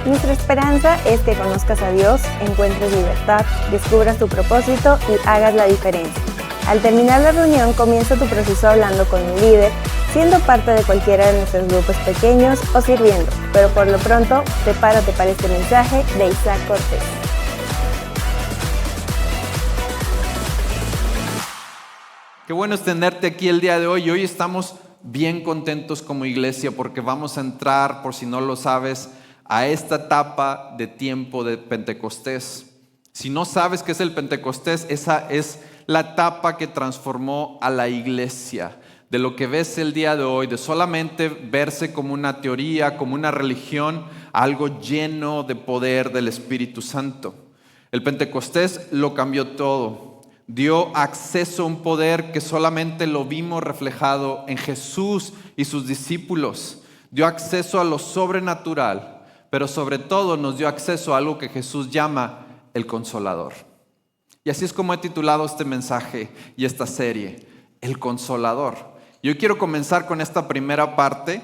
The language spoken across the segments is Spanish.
Nuestra esperanza es que conozcas a Dios, encuentres libertad, descubras tu propósito y hagas la diferencia. Al terminar la reunión, comienza tu proceso hablando con un líder, siendo parte de cualquiera de nuestros grupos pequeños o sirviendo. Pero por lo pronto, prepárate para este mensaje de Isaac Cortés. Qué bueno es tenerte aquí el día de hoy. Hoy estamos bien contentos como iglesia porque vamos a entrar, por si no lo sabes, a esta etapa de tiempo de Pentecostés. Si no sabes qué es el Pentecostés, esa es la etapa que transformó a la iglesia. De lo que ves el día de hoy, de solamente verse como una teoría, como una religión, a algo lleno de poder del Espíritu Santo. El Pentecostés lo cambió todo. Dio acceso a un poder que solamente lo vimos reflejado en Jesús y sus discípulos. Dio acceso a lo sobrenatural, pero sobre todo nos dio acceso a algo que Jesús llama el Consolador. Y así es como he titulado este mensaje y esta serie, el Consolador. Yo quiero comenzar con esta primera parte,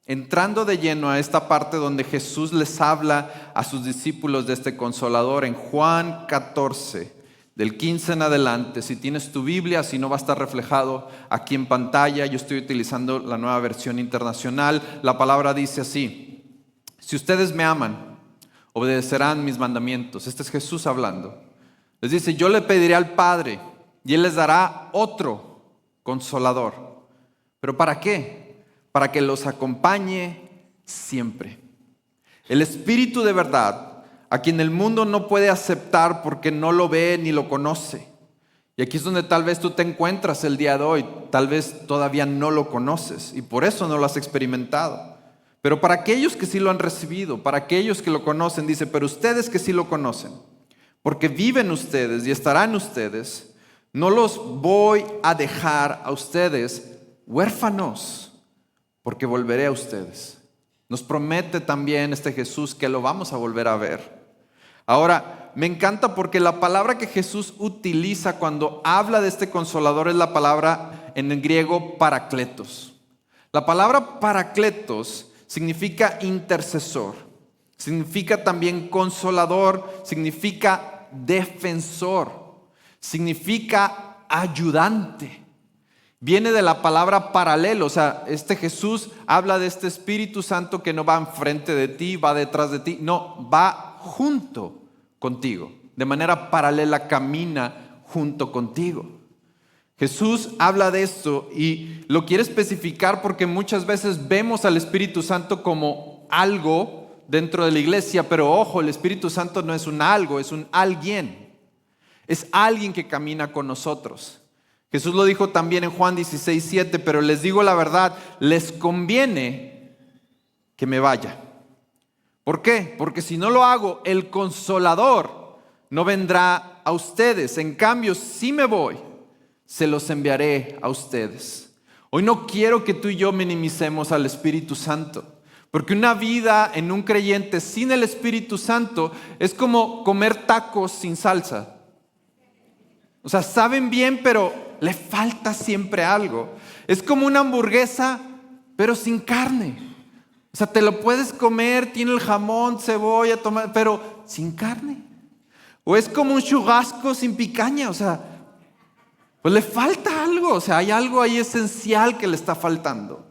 entrando de lleno a esta parte donde Jesús les habla a sus discípulos de este Consolador en Juan 14, del 15 en adelante. Si tienes tu Biblia, si no va a estar reflejado aquí en pantalla, yo estoy utilizando la nueva versión internacional. La palabra dice así: si ustedes me aman, obedecerán mis mandamientos. Este es Jesús hablando. Les dice: yo le pediré al Padre y Él les dará otro Consolador. ¿Pero para qué? Para que los acompañe siempre. El Espíritu de verdad, a quien el mundo no puede aceptar porque no lo ve ni lo conoce. Y aquí es donde tal vez tú te encuentras el día de hoy. Tal vez todavía no lo conoces y por eso no lo has experimentado. Pero para aquellos que sí lo han recibido, para aquellos que lo conocen, dice: pero ustedes que sí lo conocen, porque viven ustedes y estarán ustedes, no los voy a dejar a ustedes huérfanos, porque volveré a ustedes. Nos promete también este Jesús que lo vamos a volver a ver. Ahora, me encanta porque la palabra que Jesús utiliza cuando habla de este Consolador es la palabra en el griego parakletos. La palabra parakletos significa intercesor, significa también consolador, significa defensor, significa ayudante. Viene de la palabra paralelo, o sea, este Jesús habla de este Espíritu Santo que no va enfrente de ti, va detrás de ti, no, va junto contigo, de manera paralela camina junto contigo. Jesús habla de esto y lo quiere especificar porque muchas veces vemos al Espíritu Santo como algo dentro de la iglesia, pero ojo, el Espíritu Santo no es un algo, es un alguien. Es alguien que camina con nosotros. Jesús lo dijo también en Juan 16:7, pero les digo la verdad, les conviene que me vaya. ¿Por qué? Porque si no lo hago, el Consolador no vendrá a ustedes. En cambio, si me voy, se los enviaré a ustedes. Hoy no quiero que tú y yo minimicemos al Espíritu Santo, porque una vida en un creyente sin el Espíritu Santo es como comer tacos sin salsa. O sea, saben bien, pero le falta siempre algo. Es como una hamburguesa, pero sin carne. O sea, te lo puedes comer, tiene el jamón, cebolla, tomate, pero sin carne. O es como un churrasco sin picaña, o sea, pues le falta algo. O sea, hay algo ahí esencial que le está faltando.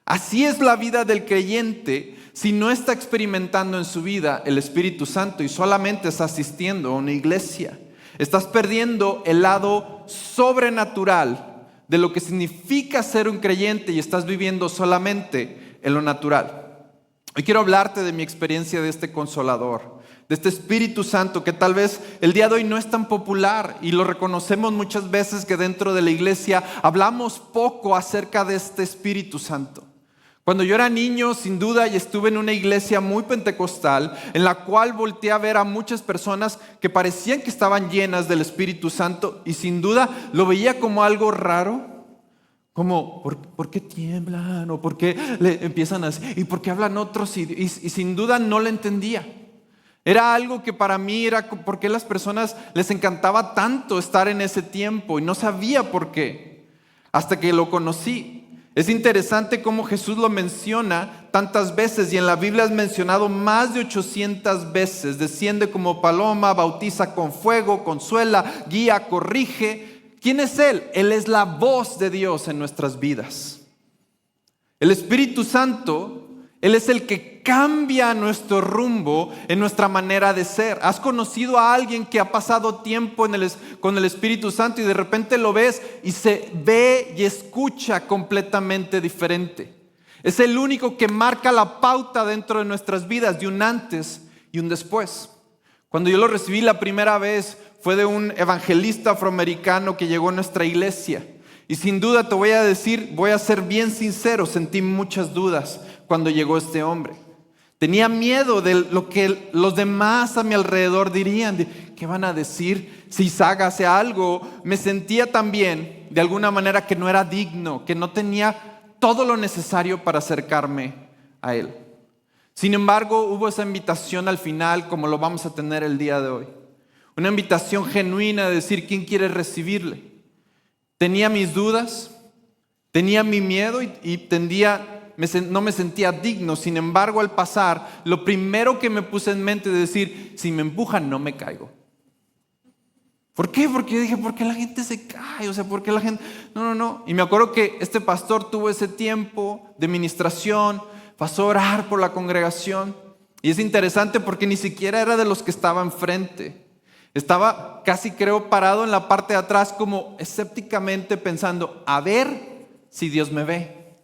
Así es la vida del creyente si no está experimentando en su vida el Espíritu Santo y solamente está asistiendo a una iglesia. Estás perdiendo el lado sobrenatural de lo que significa ser un creyente y estás viviendo solamente en lo natural. Hoy quiero hablarte de mi experiencia de este Consolador, de este Espíritu Santo que tal vez el día de hoy no es tan popular y lo reconocemos muchas veces que dentro de la iglesia hablamos poco acerca de este Espíritu Santo. Cuando yo era niño, sin duda, y estuve en una iglesia muy pentecostal, en la cual volteé a ver a muchas personas que parecían que estaban llenas del Espíritu Santo, y sin duda lo veía como algo raro, como, ¿por qué tiemblan? ¿O por qué le empiezan a decir? ¿Y por qué hablan otros? Y sin duda no lo entendía. Era algo que para mí era por qué las personas les encantaba tanto estar en ese tiempo, y no sabía por qué, hasta que lo conocí. Es interesante cómo Jesús lo menciona tantas veces y en la Biblia es mencionado más de 800 veces. Desciende como paloma, bautiza con fuego, consuela, guía, corrige. ¿Quién es Él? Él es la voz de Dios en nuestras vidas. El Espíritu Santo, Él es el que cambia nuestro rumbo en nuestra manera de ser. ¿Has conocido a alguien que ha pasado tiempo con el Espíritu Santo y de repente lo ves y se ve y escucha completamente diferente? Es el único que marca la pauta dentro de nuestras vidas de un antes y un después. Cuando yo lo recibí la primera vez fue de un evangelista afroamericano que llegó a nuestra iglesia. Y sin duda te voy a decir, voy a ser bien sincero, sentí muchas dudas cuando llegó este hombre. Tenía miedo de lo que los demás a mi alrededor dirían, de qué van a decir si Isaac hace algo. Me sentía también de alguna manera que no era digno, que no tenía todo lo necesario para acercarme a él. Sin embargo, hubo esa invitación al final, como lo vamos a tener el día de hoy. Una invitación genuina de decir quién quiere recibirle. Tenía mis dudas, tenía mi miedo y no me sentía digno. Sin embargo, al pasar, lo primero que me puse en mente es decir, si me empujan no me caigo. ¿Por qué? Porque yo dije, ¿por qué la gente se cae? O sea, ¿por qué la gente...? No. Y me acuerdo que este pastor tuvo ese tiempo de ministración, pasó a orar por la congregación. Y es interesante porque ni siquiera era de los que estaban enfrente. Estaba casi creo parado en la parte de atrás como escépticamente pensando, a ver si Dios me ve.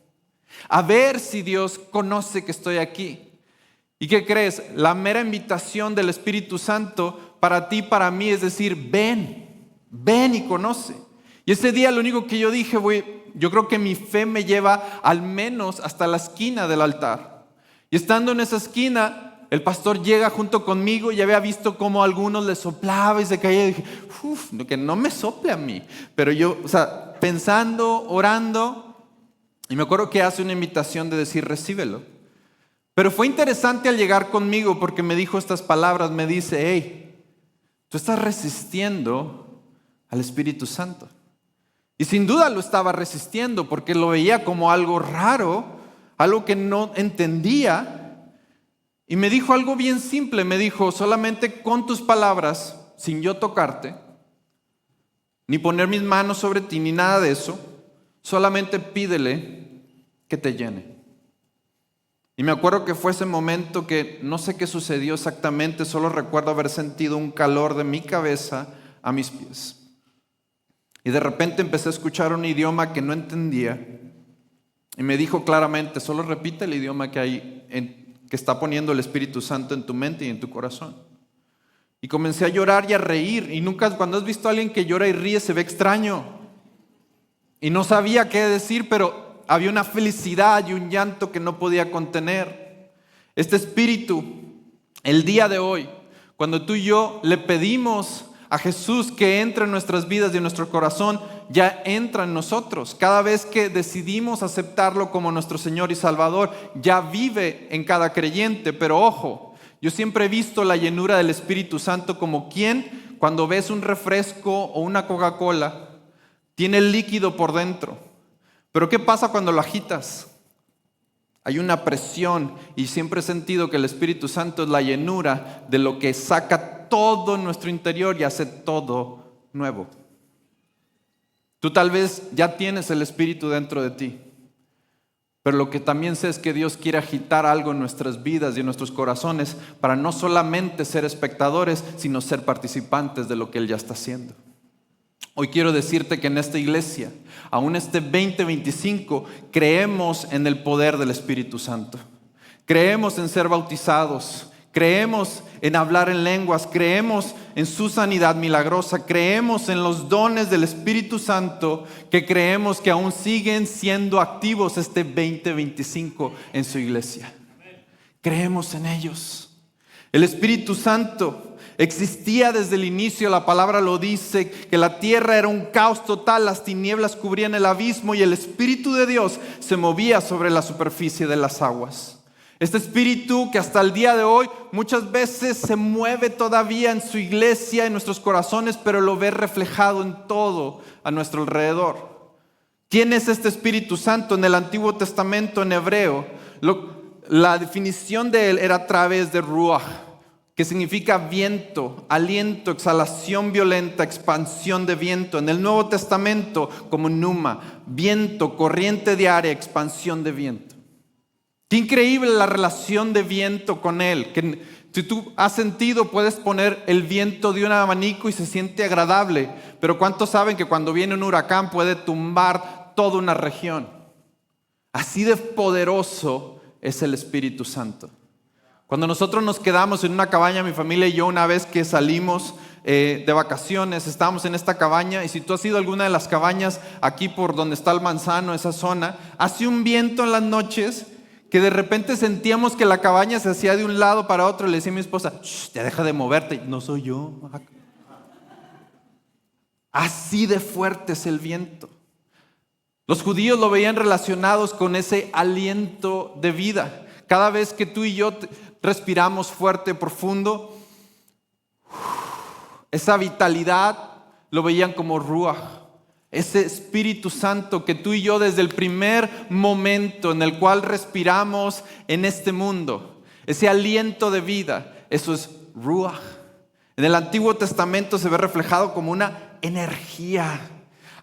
A ver si Dios conoce que estoy aquí. ¿Y qué crees? La mera invitación del Espíritu Santo para ti, para mí, es decir, ven y conoce. Y ese día lo único que yo dije, yo creo que mi fe me lleva al menos hasta la esquina del altar. Y estando en esa esquina, el pastor llega junto conmigo y había visto cómo a algunos les soplaba y se caía. Y dije, que no me sople a mí. Pero yo, pensando, orando, y me acuerdo que hace una invitación de decir, recíbelo. Pero fue interesante al llegar conmigo porque me dijo estas palabras, me dice, hey, tú estás resistiendo al Espíritu Santo. Y sin duda lo estaba resistiendo porque lo veía como algo raro, algo que no entendía. Y me dijo algo bien simple, me dijo, solamente con tus palabras, sin yo tocarte, ni poner mis manos sobre ti, ni nada de eso, solamente pídele que te llene. Y me acuerdo que fue ese momento que no sé qué sucedió exactamente, solo recuerdo haber sentido un calor de mi cabeza a mis pies. Y de repente empecé a escuchar un idioma que no entendía. Y me dijo claramente, solo repite el idioma que está poniendo el Espíritu Santo en tu mente y en tu corazón. Y comencé a llorar y a reír. Y nunca, cuando has visto a alguien que llora y ríe, se ve extraño. Y no sabía qué decir, pero había una felicidad y un llanto que no podía contener. Este Espíritu, el día de hoy, cuando tú y yo le pedimos a Jesús que entre en nuestras vidas y en nuestro corazón, ya entra en nosotros. Cada vez que decidimos aceptarlo como nuestro Señor y Salvador, ya vive en cada creyente. Pero ojo, yo siempre he visto la llenura del Espíritu Santo como quien, cuando ves un refresco o una Coca-Cola, tiene el líquido por dentro. Pero ¿qué pasa cuando lo agitas? Hay una presión y siempre he sentido que el Espíritu Santo es la llenura de lo que saca todo nuestro interior y hace todo nuevo. Tú tal vez ya tienes el Espíritu dentro de ti, pero lo que también sé es que Dios quiere agitar algo en nuestras vidas y en nuestros corazones para no solamente ser espectadores, sino ser participantes de lo que Él ya está haciendo. Hoy quiero decirte que en esta iglesia, aún este 2025, creemos en el poder del Espíritu Santo. Creemos en ser bautizados, creemos en hablar en lenguas, creemos en su sanidad milagrosa, creemos en los dones del Espíritu Santo que creemos que aún siguen siendo activos este 2025 en su iglesia. Creemos en ellos. El Espíritu Santo existía desde el inicio, la palabra lo dice, que la tierra era un caos total, las tinieblas cubrían el abismo y el Espíritu de Dios se movía sobre la superficie de las aguas. Este Espíritu que hasta el día de hoy muchas veces se mueve todavía en su iglesia, en nuestros corazones, pero lo ve reflejado en todo a nuestro alrededor. ¿Quién es este Espíritu Santo? En el Antiguo Testamento, en hebreo, la definición de él era a través de ruach, que significa viento, aliento, exhalación violenta, expansión de viento. En el Nuevo Testamento como pneuma, viento, corriente de aire, expansión de viento. Qué increíble la relación de viento con él. Que si tú has sentido, puedes poner el viento de un abanico y se siente agradable. Pero ¿cuántos saben que cuando viene un huracán puede tumbar toda una región? Así de poderoso es el Espíritu Santo. Cuando nosotros nos quedamos en una cabaña, mi familia y yo, una vez que salimos de vacaciones, estábamos en esta cabaña, y si tú has ido a alguna de las cabañas aquí por donde está el Manzano, esa zona, hace un viento en las noches que de repente sentíamos que la cabaña se hacía de un lado para otro. Le decía a mi esposa, ya deja de moverte. No soy yo. Así de fuerte es el viento. Los judíos lo veían relacionados con ese aliento de vida. Cada vez que tú y yo respiramos fuerte, profundo, esa vitalidad lo veían como ruach, ese Espíritu Santo que tú y yo desde el primer momento en el cual respiramos en este mundo, ese aliento de vida, eso es ruach. En el Antiguo Testamento se ve reflejado como una energía.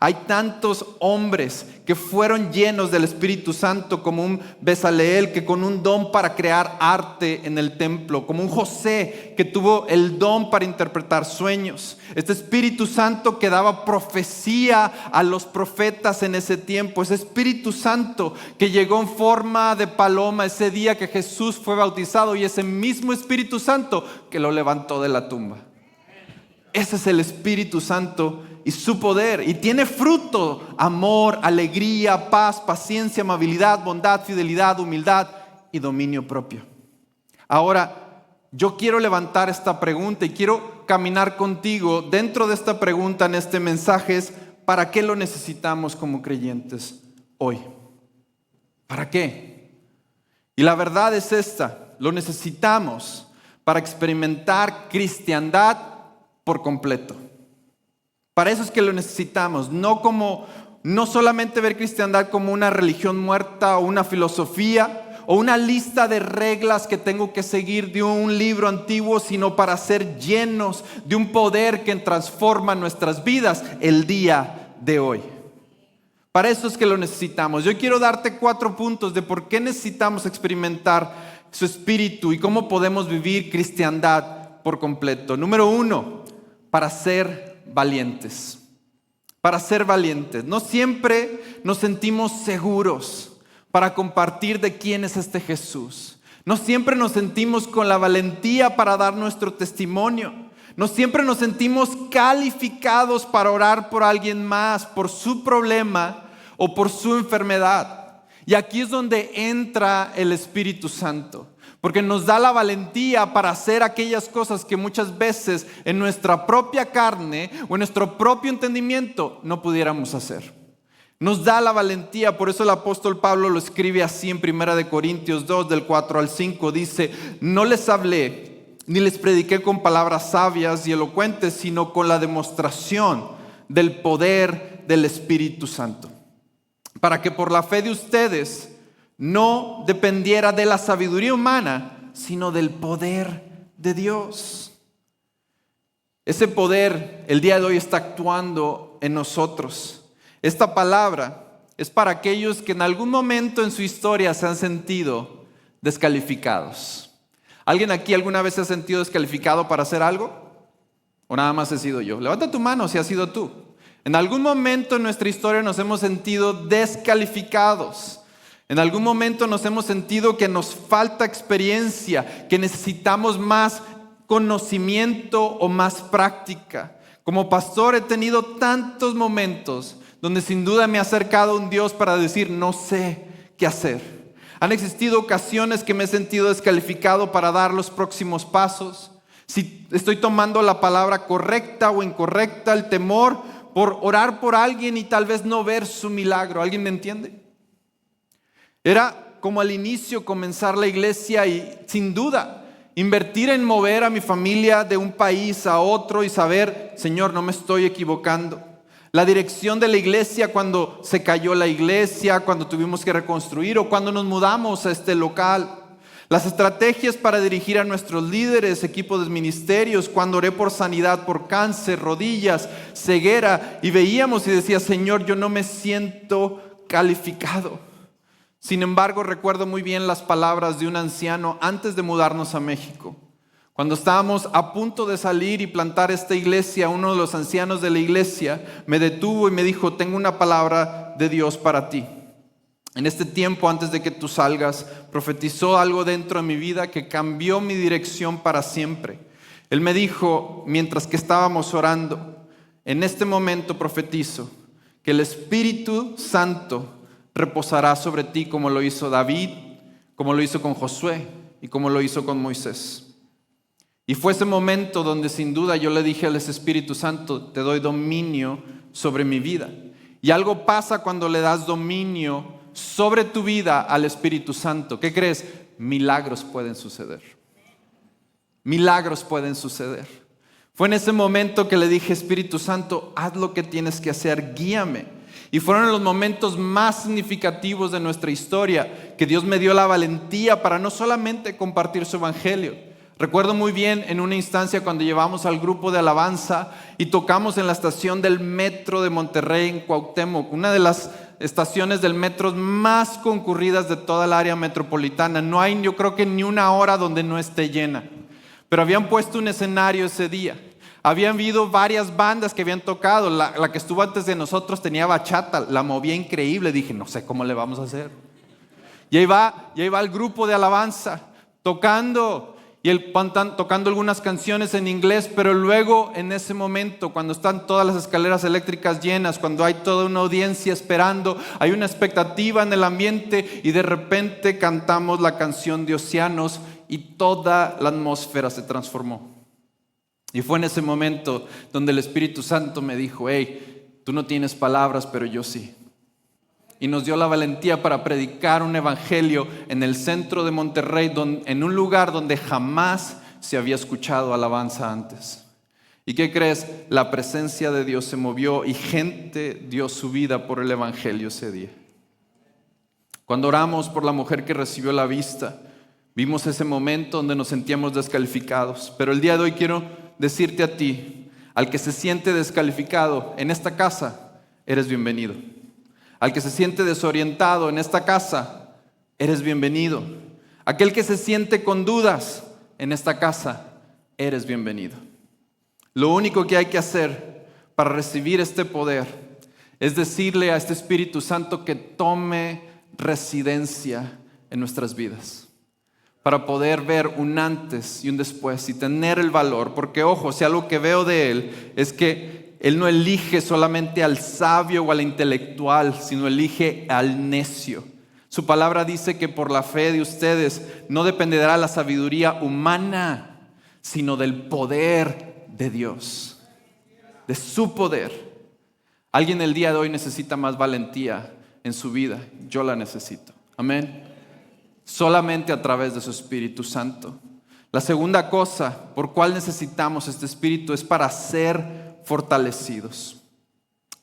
Hay tantos hombres que fueron llenos del Espíritu Santo, como un Bezaleel que con un don para crear arte en el templo, como un José que tuvo el don para interpretar sueños. Este Espíritu Santo que daba profecía a los profetas en ese tiempo. Ese Espíritu Santo que llegó en forma de paloma ese día que Jesús fue bautizado, y ese mismo Espíritu Santo que lo levantó de la tumba. Ese es el Espíritu Santo y su poder, y tiene fruto: amor, alegría, paz, paciencia, amabilidad, bondad, fidelidad, humildad y dominio propio. Ahora, yo quiero levantar esta pregunta y quiero caminar contigo dentro de esta pregunta en este mensaje: es ¿para qué lo necesitamos como creyentes hoy? ¿Para qué? Y la verdad es esta: lo necesitamos para experimentar cristiandad por completo. Para eso es que lo necesitamos, no solamente ver cristiandad como una religión muerta o una filosofía o una lista de reglas que tengo que seguir de un libro antiguo, sino para ser llenos de un poder que transforma nuestras vidas el día de hoy. Para eso es que lo necesitamos. Yo quiero darte 4 puntos de por qué necesitamos experimentar su espíritu y cómo podemos vivir cristiandad por completo. Número 1, para ser valientes. Para ser valientes. No siempre nos sentimos seguros para compartir de quién es este Jesús. No siempre nos sentimos con la valentía para dar nuestro testimonio. No siempre nos sentimos calificados para orar por alguien más, por su problema o por su enfermedad. Y aquí es donde entra el Espíritu Santo, porque nos da la valentía para hacer aquellas cosas que muchas veces en nuestra propia carne o en nuestro propio entendimiento no pudiéramos hacer. Nos da la valentía. Por eso el apóstol Pablo lo escribe así en 1 Corintios 2, del 4 al 5. Dice: no les hablé ni les prediqué con palabras sabias y elocuentes, sino con la demostración del poder del Espíritu Santo, para que por la fe de ustedes no dependiera de la sabiduría humana, sino del poder de Dios. Ese poder el día de hoy está actuando en nosotros. Esta palabra es para aquellos que en algún momento en su historia se han sentido descalificados. ¿Alguien aquí alguna vez se ha sentido descalificado para hacer algo? ¿O nada más he sido yo? Levanta tu mano si has sido tú. En algún momento en nuestra historia nos hemos sentido descalificados. En algún momento nos hemos sentido que nos falta experiencia, que necesitamos más conocimiento o más práctica. Como pastor he tenido tantos momentos donde sin duda me he acercado a un Dios para decir: no sé qué hacer. Han existido ocasiones que me he sentido descalificado para dar los próximos pasos. Si estoy tomando la palabra correcta o incorrecta, el temor por orar por alguien y tal vez no ver su milagro. ¿Alguien me entiende? Era como al inicio comenzar la iglesia y sin duda invertir en mover a mi familia de un país a otro y saber: Señor, no me estoy equivocando. La dirección de la iglesia cuando se cayó la iglesia, cuando tuvimos que reconstruir o cuando nos mudamos a este local. Las estrategias para dirigir a nuestros líderes, equipos de ministerios, cuando oré por sanidad, por cáncer, rodillas, ceguera, y veíamos y decía, Señor, yo no me siento calificado. Sin embargo, recuerdo muy bien las palabras de un anciano antes de mudarnos a México. Cuando estábamos a punto de salir y plantar esta iglesia, uno de los ancianos de la iglesia me detuvo y me dijo, tengo una palabra de Dios para ti. En este tiempo, antes de que tú salgas, profetizó algo dentro de mi vida que cambió mi dirección para siempre. Él me dijo, mientras que estábamos orando, en este momento profetizo que el Espíritu Santo reposará sobre ti como lo hizo David, como lo hizo con Josué y como lo hizo con Moisés. Y fue ese momento donde sin duda yo le dije al Espíritu Santo, te doy dominio sobre mi vida. Y algo pasa cuando le das dominio sobre tu vida al Espíritu Santo. ¿Qué crees? Milagros pueden suceder. Milagros pueden suceder. Fue en ese momento que le dije, Espíritu Santo, haz lo que tienes que hacer, guíame. Y fueron los momentos más significativos de nuestra historia, que Dios me dio la valentía para no solamente compartir su evangelio. Recuerdo muy bien en una instancia cuando llevamos al grupo de alabanza y tocamos en la estación del metro de Monterrey en Cuauhtémoc, una de las estaciones del metro más concurridas de toda el área metropolitana. No hay, yo creo que ni una hora donde no esté llena. Pero habían puesto un escenario ese día. Habían habido varias bandas que habían tocado. La que estuvo antes de nosotros tenía bachata, la movía increíble. Dije, no sé cómo le vamos a hacer. Y ahí va el grupo de alabanza tocando. Y él tocando algunas canciones en inglés, pero luego en ese momento, cuando están todas las escaleras eléctricas llenas, cuando hay toda una audiencia esperando, hay una expectativa en el ambiente y de repente cantamos la canción de Océanos y toda la atmósfera se transformó. Y fue en ese momento donde el Espíritu Santo me dijo, hey, tú no tienes palabras, pero yo sí. Y nos dio la valentía para predicar un evangelio en el centro de Monterrey, en un lugar donde jamás se había escuchado alabanza antes. ¿Y qué crees? La presencia de Dios se movió y gente dio su vida por el evangelio ese día. Cuando oramos por la mujer que recibió la vista, vimos ese momento donde nos sentíamos descalificados. Pero el día de hoy quiero decirte a ti, al que se siente descalificado en esta casa, eres bienvenido. Al que se siente desorientado en esta casa, eres bienvenido. Aquel que se siente con dudas en esta casa, eres bienvenido. Lo único que hay que hacer para recibir este poder es decirle a este Espíritu Santo que tome residencia en nuestras vidas. Para poder ver un antes y un después y tener el valor. Porque ojo, si algo que veo de Él es que Él no elige solamente al sabio o al intelectual, sino elige al necio. Su palabra dice que por la fe de ustedes no dependerá la sabiduría humana, sino del poder de Dios, de su poder. Alguien el día de hoy necesita más valentía en su vida. Yo la necesito. Amén. Solamente a través de su Espíritu Santo. La segunda cosa por cual necesitamos este Espíritu es para ser fortalecidos.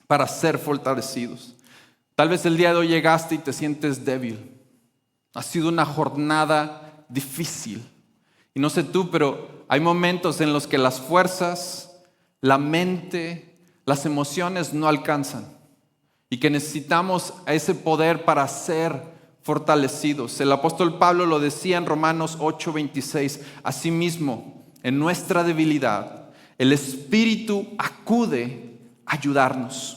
Para ser fortalecidos. Tal vez el día de hoy llegaste y te sientes débil. Ha sido una jornada difícil. Y no sé tú, pero hay momentos en los que las fuerzas, la mente, las emociones no alcanzan. Y que necesitamos ese poder para ser fortalecidos. El apóstol Pablo lo decía en Romanos 8:26. Asimismo, en nuestra debilidad, el Espíritu acude a ayudarnos.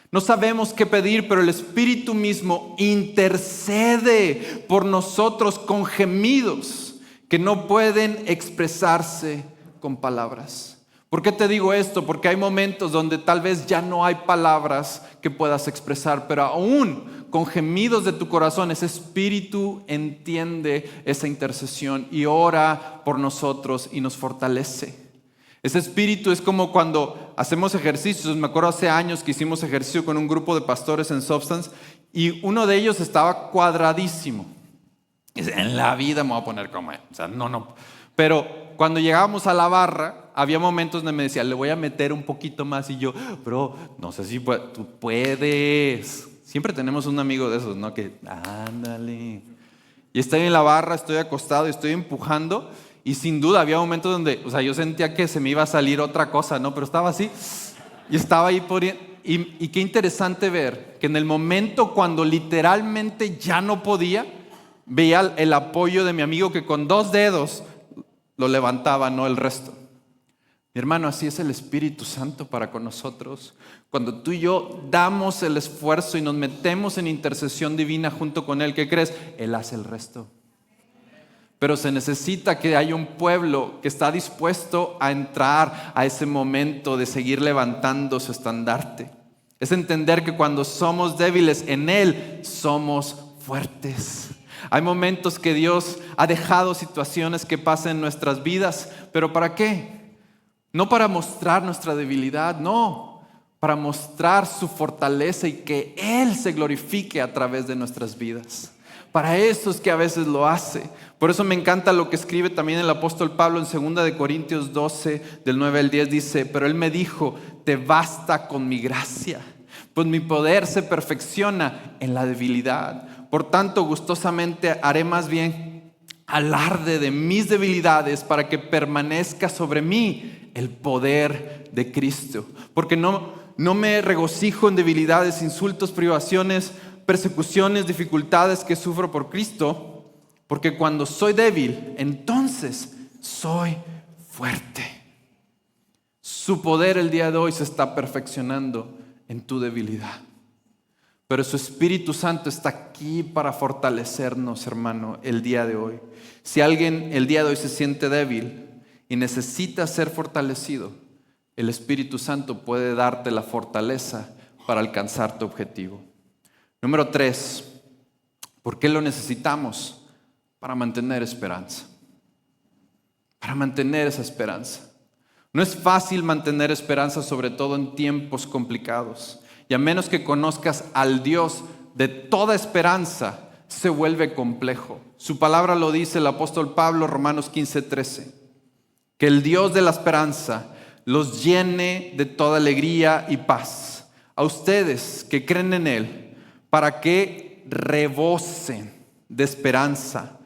No sabemos qué pedir, pero el Espíritu mismo intercede por nosotros con gemidos que no pueden expresarse con palabras. ¿Por qué te digo esto? Porque hay momentos donde tal vez ya no hay palabras que puedas expresar, pero aún con gemidos de tu corazón, ese Espíritu entiende esa intercesión y ora por nosotros y nos fortalece. Ese Espíritu es como cuando hacemos ejercicios. Me acuerdo hace años que hicimos ejercicio con un grupo de pastores en Substance y uno de ellos estaba cuadradísimo. En la vida me voy a poner como él. O sea, no. Pero cuando llegábamos a la barra, había momentos donde me decía, le voy a meter un poquito más. Y yo, bro, no sé si tú puedes. Siempre tenemos un amigo de esos, ¿no? Que, ándale. Y estoy en la barra, estoy acostado y estoy empujando. Y sin duda había momentos donde, yo sentía que se me iba a salir otra cosa, ¿no? Pero estaba así y estaba ahí y qué interesante ver que en el momento cuando literalmente ya no podía, veía el apoyo de mi amigo que con 2 dedos lo levantaba, no el resto. Mi hermano, así es el Espíritu Santo para con nosotros. Cuando tú y yo damos el esfuerzo y nos metemos en intercesión divina junto con Él, ¿qué crees? Él hace el resto. Pero se necesita que haya un pueblo que está dispuesto a entrar a ese momento de seguir levantando su estandarte. Es entender que cuando somos débiles en Él, somos fuertes. Hay momentos que Dios ha dejado situaciones que pasen en nuestras vidas, pero ¿para qué? No para mostrar nuestra debilidad, no, para mostrar su fortaleza y que Él se glorifique a través de nuestras vidas. Para eso es que a veces lo hace. Por eso me encanta lo que escribe también el apóstol Pablo en 2 Corintios 12, del 9 al 10, dice: pero Él me dijo, te basta con mi gracia, pues mi poder se perfecciona en la debilidad. Por tanto, gustosamente haré más bien alarde de mis debilidades para que permanezca sobre mí el poder de Cristo. Porque no me regocijo en debilidades, insultos, privaciones, persecuciones, dificultades que sufro por Cristo, porque cuando soy débil, entonces soy fuerte. Su poder el día de hoy se está perfeccionando en tu debilidad. Pero su Espíritu Santo está aquí para fortalecernos, hermano, el día de hoy. Si alguien el día de hoy se siente débil y necesita ser fortalecido, el Espíritu Santo puede darte la fortaleza para alcanzar tu objetivo. Número 3, ¿por qué lo necesitamos? Para mantener esperanza. Para mantener esa esperanza. No es fácil mantener esperanza, sobre todo en tiempos complicados. Y a menos que conozcas al Dios de toda esperanza, se vuelve complejo. Su palabra lo dice el apóstol Pablo, Romanos 15:13. Que el Dios de la esperanza los llene de toda alegría y paz. A ustedes que creen en Él, para que rebosen de esperanza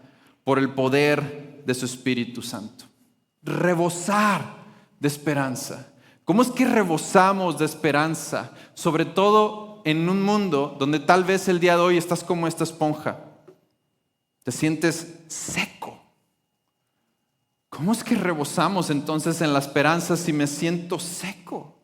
por el poder de su Espíritu Santo. Rebosar de esperanza. ¿Cómo es que rebosamos de esperanza? Sobre todo en un mundo donde tal vez el día de hoy estás como esta esponja. Te sientes seco. ¿Cómo es que rebosamos entonces en la esperanza si me siento seco?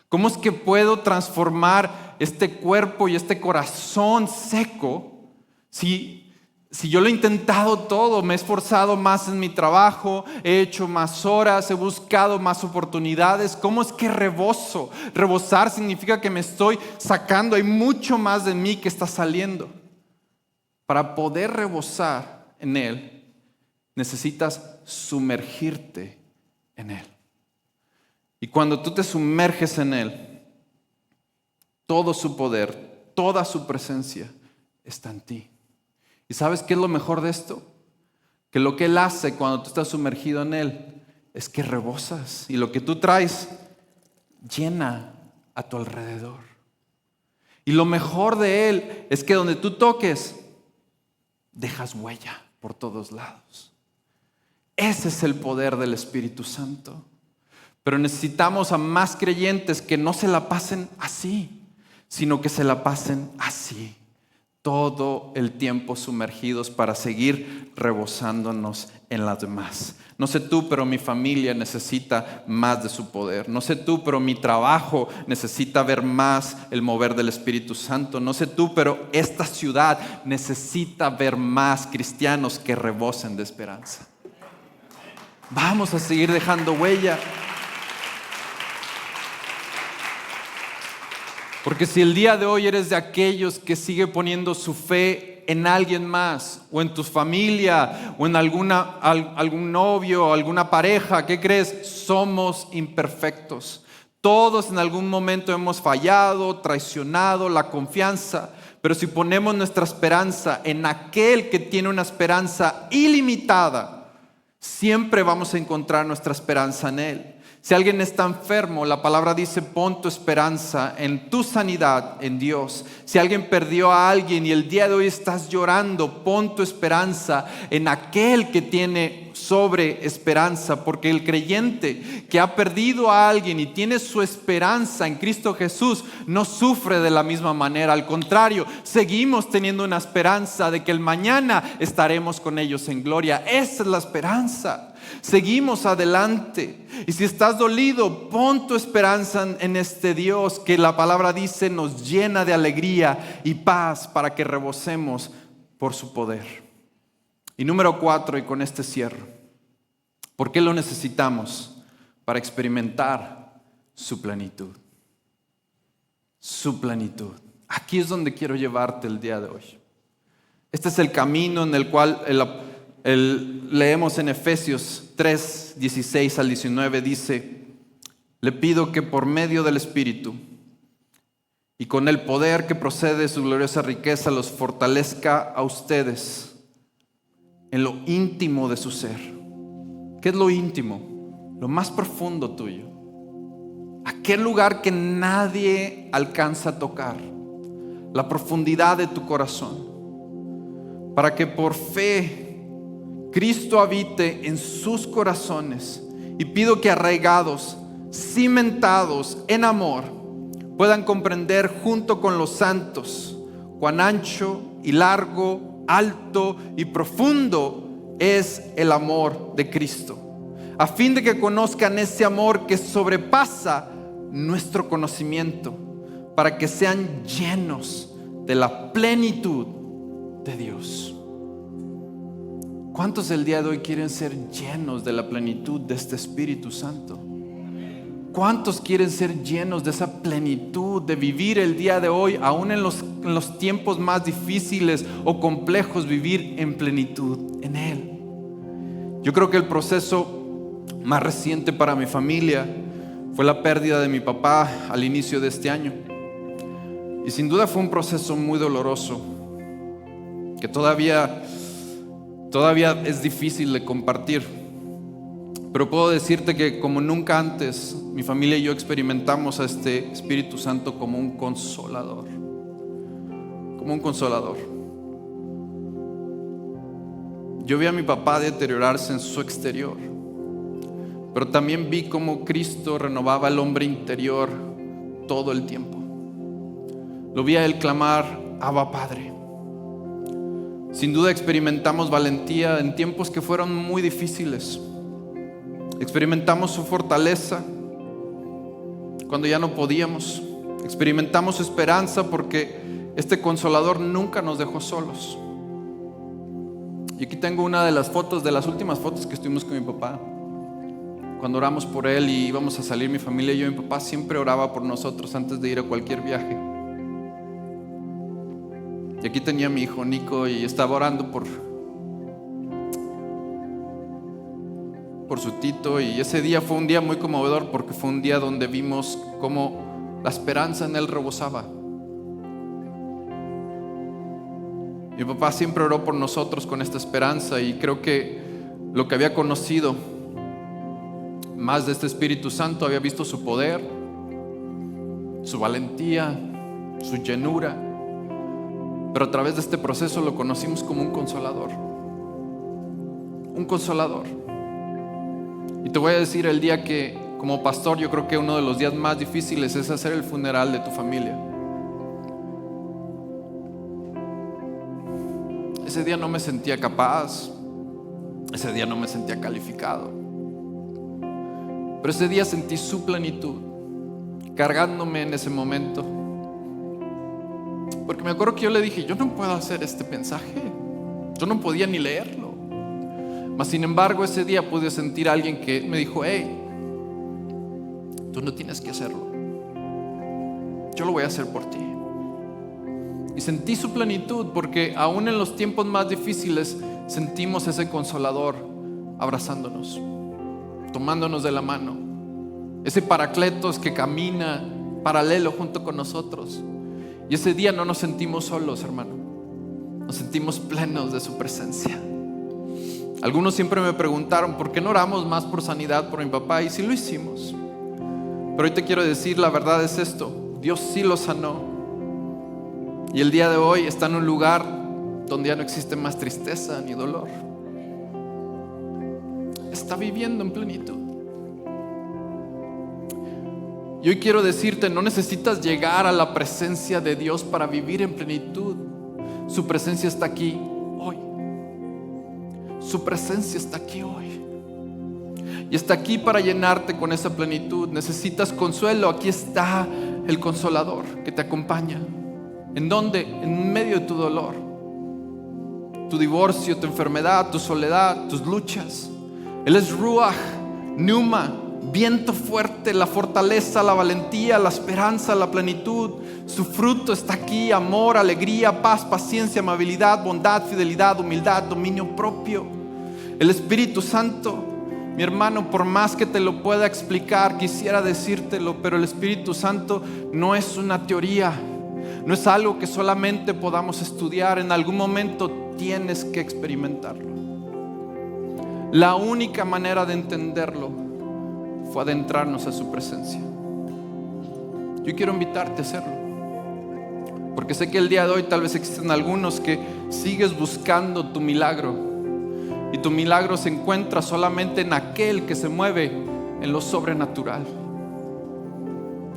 ¿Cómo es que puedo transformar este cuerpo y este corazón seco si yo lo he intentado todo? Me he esforzado más en mi trabajo, he hecho más horas, he buscado más oportunidades. ¿Cómo es que reboso? Rebosar significa que me estoy sacando, hay mucho más de mí que está saliendo. Para poder rebosar en Él, necesitas sumergirte en Él. Y cuando tú te sumerges en Él, todo su poder, toda su presencia está en ti. ¿Y sabes qué es lo mejor de esto? Que lo que Él hace cuando tú estás sumergido en Él es que rebosas. Y lo que tú traes llena a tu alrededor. Y lo mejor de Él es que donde tú toques, dejas huella por todos lados. Ese es el poder del Espíritu Santo. Pero necesitamos a más creyentes que no se la pasen así, sino que se la pasen así. Todo el tiempo sumergidos para seguir rebosándonos en las demás. No sé tú, pero mi familia necesita más de su poder. No sé tú, pero mi trabajo necesita ver más el mover del Espíritu Santo. No sé tú, pero esta ciudad necesita ver más cristianos que rebosen de esperanza. Vamos a seguir dejando huella. Porque si el día de hoy eres de aquellos que sigue poniendo su fe en alguien más, o en tu familia, o en algún novio, o alguna pareja, ¿qué crees? Somos imperfectos. Todos en algún momento hemos fallado, traicionado la confianza. Pero si ponemos nuestra esperanza en aquel que tiene una esperanza ilimitada, siempre vamos a encontrar nuestra esperanza en Él. Si alguien está enfermo, la palabra dice, pon tu esperanza en tu sanidad, en Dios. Si alguien perdió a alguien y el día de hoy estás llorando, pon tu esperanza en aquel que tiene sobre esperanza, porque el creyente que ha perdido a alguien y tiene su esperanza en Cristo Jesús no sufre de la misma manera. Al contrario, seguimos teniendo una esperanza de que el mañana estaremos con ellos en gloria. Esa es la esperanza. Seguimos adelante. Y si estás dolido, pon tu esperanza en este Dios que la palabra dice nos llena de alegría y paz para que rebosemos por su poder. Y número 4, y con este cierro, ¿por qué lo necesitamos? Para experimentar su plenitud. Su plenitud. Aquí es donde quiero llevarte el día de hoy. Este es el camino en el cual leemos en Efesios 3, 16 al 19, dice: le pido que por medio del Espíritu y con el poder que procede de su gloriosa riqueza los fortalezca a ustedes en lo íntimo de su ser. ¿Qué es lo íntimo? Lo más profundo tuyo. Aquel lugar que nadie alcanza a tocar. La profundidad de tu corazón. Para que por fe Cristo habite en sus corazones. Y pido que arraigados, cimentados en amor, puedan comprender junto con los santos cuán ancho y largo, alto y profundo es el amor de Cristo, a fin de que conozcan ese amor que sobrepasa nuestro conocimiento, para que sean llenos de la plenitud de Dios. ¿Cuántos el día de hoy quieren ser llenos de la plenitud de este Espíritu Santo? ¿Cuántos quieren ser llenos de esa plenitud, de vivir el día de hoy, aún en los tiempos más difíciles o complejos, vivir en plenitud en Él? Yo creo que el proceso más reciente para mi familia fue la pérdida de mi papá al inicio de este año. Y sin duda fue un proceso muy doloroso, que todavía es difícil de compartir. Pero puedo decirte que como nunca antes, mi familia y yo experimentamos a este Espíritu Santo como un consolador. Como un consolador. Yo vi a mi papá deteriorarse en su exterior, pero también vi cómo Cristo renovaba al hombre interior todo el tiempo. Lo vi a él clamar: Abba, Padre. Sin duda experimentamos valentía en tiempos que fueron muy difíciles. Experimentamos su fortaleza cuando ya no podíamos. Experimentamos su esperanza porque este consolador nunca nos dejó solos. Y aquí tengo una de las fotos, de las últimas fotos que estuvimos con mi papá. Cuando oramos por él y íbamos a salir mi familia y yo, mi papá siempre oraba por nosotros antes de ir a cualquier viaje. Y aquí tenía a mi hijo Nico y estaba orando por su Tito, y ese día fue un día muy conmovedor porque fue un día donde vimos cómo la esperanza en él rebosaba. Mi papá siempre oró por nosotros con esta esperanza, y creo que lo que había conocido más de este Espíritu Santo, había visto su poder, su valentía, su llenura, pero a través de este proceso lo conocimos como un consolador. Un consolador. Y te voy a decir, el día que como pastor, yo creo que uno de los días más difíciles es hacer el funeral de tu familia. Ese día no me sentía capaz, ese día no me sentía calificado, pero ese día sentí su plenitud cargándome en ese momento, porque me acuerdo que yo le dije: yo no puedo hacer este mensaje, yo no podía ni leerlo. Mas sin embargo, ese día pude sentir a alguien que me dijo: hey, tú no tienes que hacerlo, yo lo voy a hacer por ti. Y sentí su plenitud, porque aún en los tiempos más difíciles sentimos ese consolador abrazándonos, tomándonos de la mano, ese Paracletos que camina paralelo junto con nosotros. Y ese día no nos sentimos solos, hermano, nos sentimos plenos de su presencia. Algunos siempre me preguntaron, ¿por qué no oramos más por sanidad por mi papá? Y sí lo hicimos. Pero hoy te quiero decir, la verdad es esto: Dios sí lo sanó. Y el día de hoy está en un lugar donde ya no existe más tristeza ni dolor. Está viviendo en plenitud. Y hoy quiero decirte, no necesitas llegar a la presencia de Dios para vivir en plenitud. Su presencia está aquí hoy. Su presencia está aquí hoy. Y está aquí para llenarte con esa plenitud. Necesitas consuelo. Aquí está el Consolador que te acompaña. ¿En dónde? En medio de tu dolor, tu divorcio, tu enfermedad, tu soledad, tus luchas. Él es Ruach, Pneuma, viento fuerte, la fortaleza, la valentía, la esperanza, la plenitud. Su fruto está aquí: amor, alegría, paz, paciencia, amabilidad, bondad, fidelidad, humildad, dominio propio. El Espíritu Santo, mi hermano, por más que te lo pueda explicar, quisiera decírtelo, pero el Espíritu Santo no es una teoría, no es algo que solamente podamos estudiar. En algún momento tienes que experimentarlo. La única manera de entenderlo fue adentrarnos a su presencia. Yo quiero invitarte a hacerlo, porque sé que el día de hoy tal vez existen algunos que sigues buscando tu milagro, y tu milagro se encuentra solamente en aquel que se mueve en lo sobrenatural.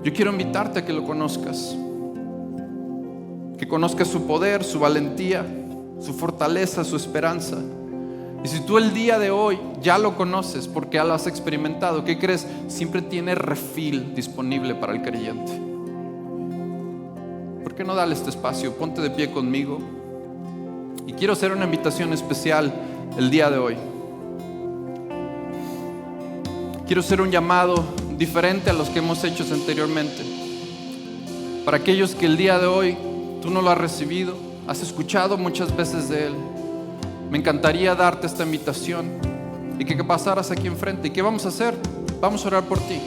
Yo quiero invitarte a que lo conozcas, que conozcas su poder, su valentía, su fortaleza, su esperanza. Y si tú el día de hoy ya lo conoces porque ya lo has experimentado, ¿qué crees? Siempre tiene refil disponible para el creyente. ¿Por qué no darle este espacio? Ponte de pie conmigo. Y quiero hacer una invitación especial el día de hoy. Quiero hacer un llamado diferente a los que hemos hecho anteriormente. Para aquellos que el día de hoy tú no lo has recibido, has escuchado muchas veces de Él, me encantaría darte esta invitación y que pasaras aquí enfrente. ¿Y qué vamos a hacer? Vamos a orar por ti.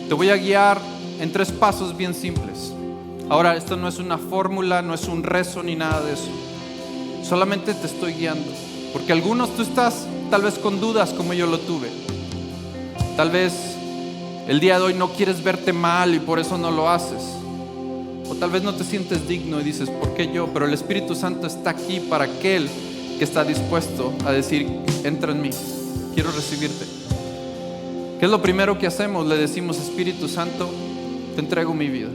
Te voy a guiar en 3 pasos bien simples. Ahora, esto no es una fórmula, no es un rezo ni nada de eso. Solamente te estoy guiando, porque algunos tú estás tal vez con dudas como yo lo tuve. Tal vez el día de hoy no quieres verte mal y por eso no lo haces. O tal vez no te sientes digno y dices, ¿por qué yo? Pero el Espíritu Santo está aquí para aquel que está dispuesto a decir, entra en mí, quiero recibirte. ¿Qué es lo primero que hacemos? Le decimos, Espíritu Santo, te entrego mi vida,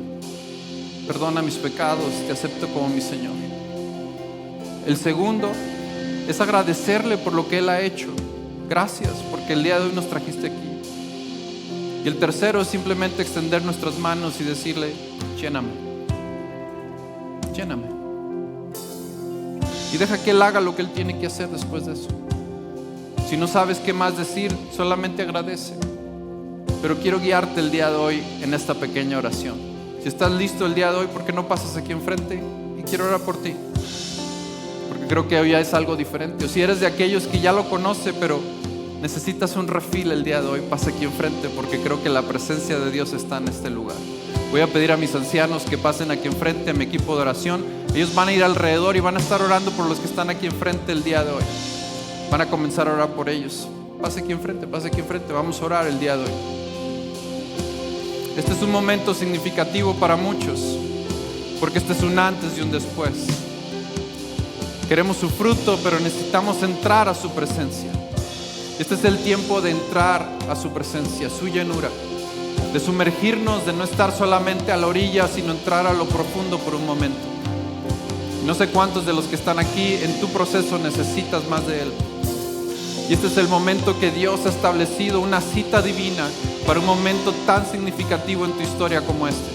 perdona mis pecados, te acepto como mi Señor. El segundo es agradecerle por lo que Él ha hecho. Gracias porque el día de hoy nos trajiste aquí. Y el tercero es simplemente extender nuestras manos y decirle, lléname, lléname. Y deja que Él haga lo que Él tiene que hacer después de eso. Si no sabes qué más decir, solamente agradece. Pero quiero guiarte el día de hoy en esta pequeña oración. Si estás listo el día de hoy, ¿por qué no pasas aquí enfrente? Y quiero orar por ti, porque creo que hoy ya es algo diferente. O si eres de aquellos que ya lo conoce, pero necesitas un refil el día de hoy, pasa aquí enfrente, porque creo que la presencia de Dios está en este lugar. Voy a pedir a mis ancianos que pasen aquí enfrente, a mi equipo de oración. Ellos van a ir alrededor y van a estar orando por los que están aquí enfrente el día de hoy. Van a comenzar a orar por ellos. Pase aquí enfrente, vamos a orar el día de hoy. Este es un momento significativo para muchos, porque este es un antes y un después. Queremos su fruto, pero necesitamos entrar a su presencia. Este es el tiempo de entrar a su presencia, su llenura, de sumergirnos, de no estar solamente a la orilla, sino entrar a lo profundo por un momento. No sé cuántos de los que están aquí en tu proceso necesitas más de Él. Y este es el momento que Dios ha establecido, una cita divina para un momento tan significativo en tu historia como este.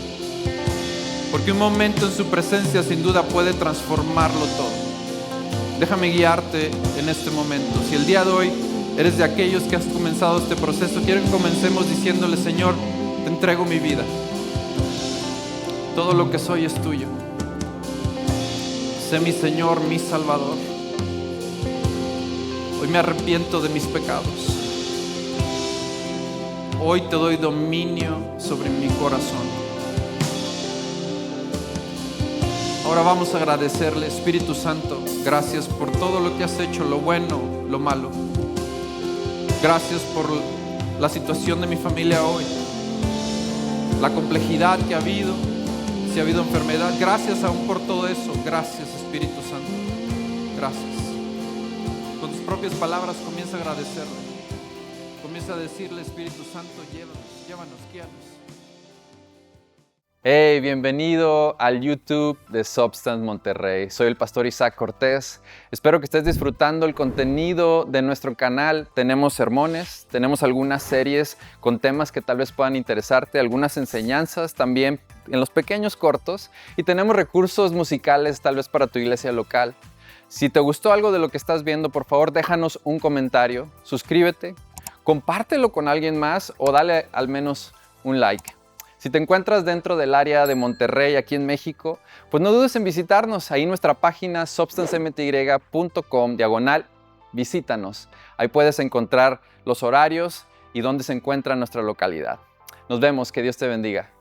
Porque un momento en su presencia sin duda puede transformarlo todo. Déjame guiarte en este momento. Si el día de hoy eres de aquellos que has comenzado este proceso, quiero que comencemos diciéndole, Señor, te entrego mi vida. Todo lo que soy es tuyo. Sé mi Señor, mi Salvador. Hoy me arrepiento de mis pecados. Hoy te doy dominio sobre mi corazón. Ahora vamos a agradecerle, Espíritu Santo, gracias por todo lo que has hecho, lo bueno, lo malo. Gracias por la situación de mi familia hoy, la complejidad que ha habido, si ha habido enfermedad. Gracias aún por todo eso. Gracias, Espíritu Santo. Gracias. Con tus propias palabras comienza a agradecerle. Comienza a decirle, Espíritu Santo, llévanos, guíanos. Hey, bienvenido al YouTube de Substance Monterrey. Soy el pastor Isaac Cortés. Espero que estés disfrutando el contenido de nuestro canal. Tenemos sermones, tenemos algunas series con temas que tal vez puedan interesarte, algunas enseñanzas también en los pequeños cortos y tenemos recursos musicales tal vez para tu iglesia local. Si te gustó algo de lo que estás viendo, por favor déjanos un comentario, suscríbete, compártelo con alguien más o dale al menos un like. Si te encuentras dentro del área de Monterrey, aquí en México, pues no dudes en visitarnos. Ahí en nuestra página substancemty.com/visítanos. Ahí puedes encontrar los horarios y dónde se encuentra nuestra localidad. Nos vemos, que Dios te bendiga.